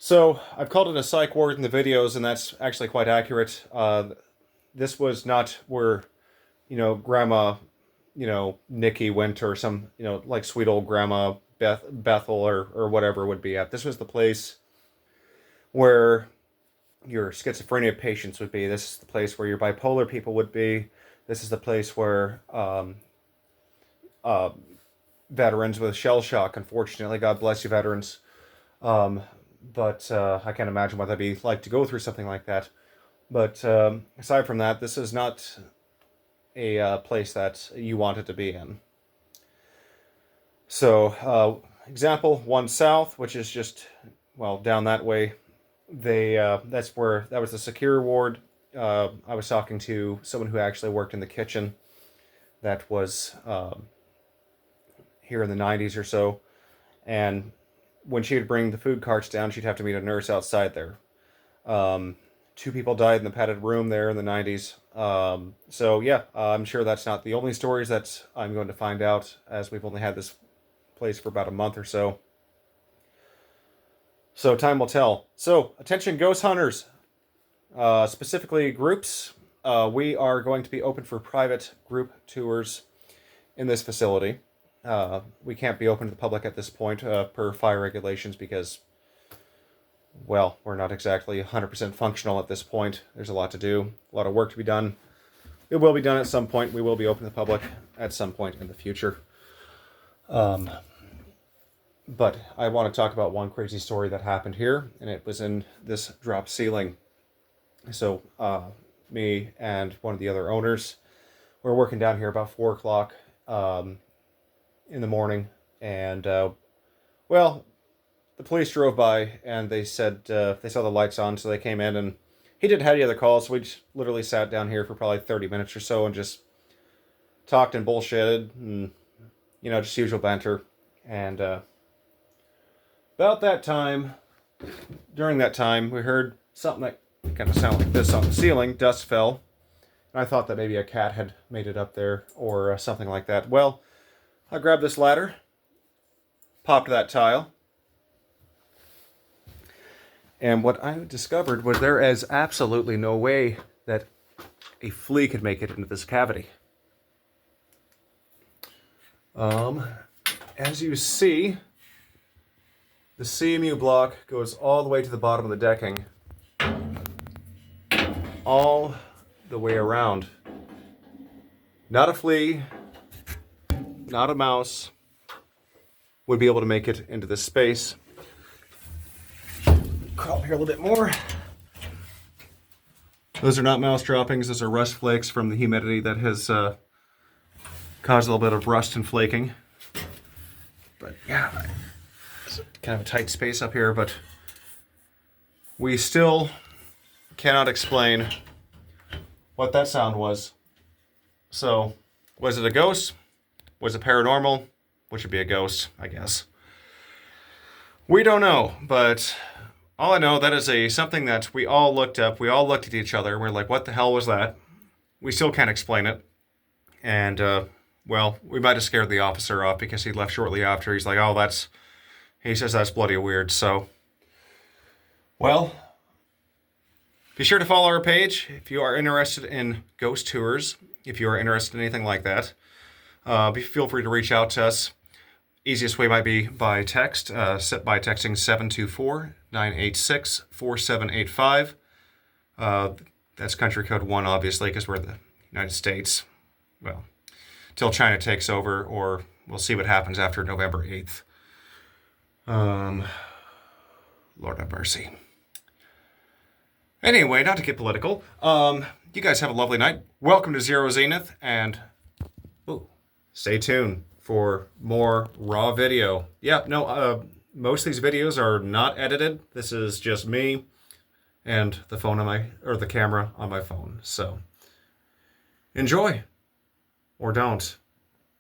So I've called it a psych ward in the videos, and that's actually quite accurate. This was not where, Grandma, Nikki went, or some, like sweet old Grandma Bethel or whatever would be at. This was the place where your schizophrenia patients would be. This is the place where your bipolar people would be. This is the place where uh, veterans with shell shock, unfortunately, God bless you, veterans. Um, but I can't imagine what that'd be like to go through something like that. But aside from that, this is not a place that you wanted to be in. So, example, one south, which is just, well, down that way. That was the secure ward. I was talking to someone who actually worked in the kitchen. That was here in the 90s or so. And when she would bring the food carts down, she'd have to meet a nurse outside there. Two people died in the padded room there in the 90s. So yeah, I'm sure that's not the only stories that I'm going to find out, as we've only had this place for about a month or so. So time will tell. So attention ghost hunters, specifically groups. We are going to be open for private group tours in this facility. We can't be open to the public at this point per fire regulations because, well, we're not exactly 100% functional at this point. There's a lot to do, a lot of work to be done. It will be done at some point. We will be open to the public at some point in the future. But I want to talk about one crazy story that happened here, and it was in this drop ceiling. So me and one of the other owners were working down here about 4 o'clock in the morning, and well, the police drove by and they said they saw the lights on, so they came in, and he didn't have any other calls, so we just literally sat down here for probably 30 minutes or so and just talked and bullshitted and, just usual banter. And during that time, we heard something that kind of sounded like this on the ceiling. Dust fell, and I thought that maybe a cat had made it up there or something like that. Well, I grabbed this ladder, popped that tile, and what I discovered was there is absolutely no way that a flea could make it into this cavity. As you see, the CMU block goes all the way to the bottom of the decking, all the way around. Not a flea, not a mouse would be able to make it into this space. Crawl here a little bit more. Those are not mouse droppings, those are rust flakes from the humidity that has caused a little bit of rust and flaking. But yeah, it's kind of a tight space up here, but we still cannot explain what that sound was. So, was it a ghost? Was it paranormal? Which would be a ghost, I guess. We don't know, but all I know, that is something that we all looked up. We all looked at each other. We're like, what the hell was that? We still can't explain it. And, well, we might have scared the officer off because he left shortly after. He's like, he says that's bloody weird. So, well, be sure to follow our page if you are interested in ghost tours, if you are interested in anything like that. Feel free to reach out to us. Easiest way might be by text, by texting 724-986-4785. That's country code 1, obviously, because we're in the United States. Well, till China takes over, or we'll see what happens after November 8th. Lord have mercy. Anyway, not to get political, you guys have a lovely night. Welcome to Zero Zenith, and stay tuned for more raw video. Yeah, no, most of these videos are not edited. This is just me and the camera on my phone. So enjoy, or don't.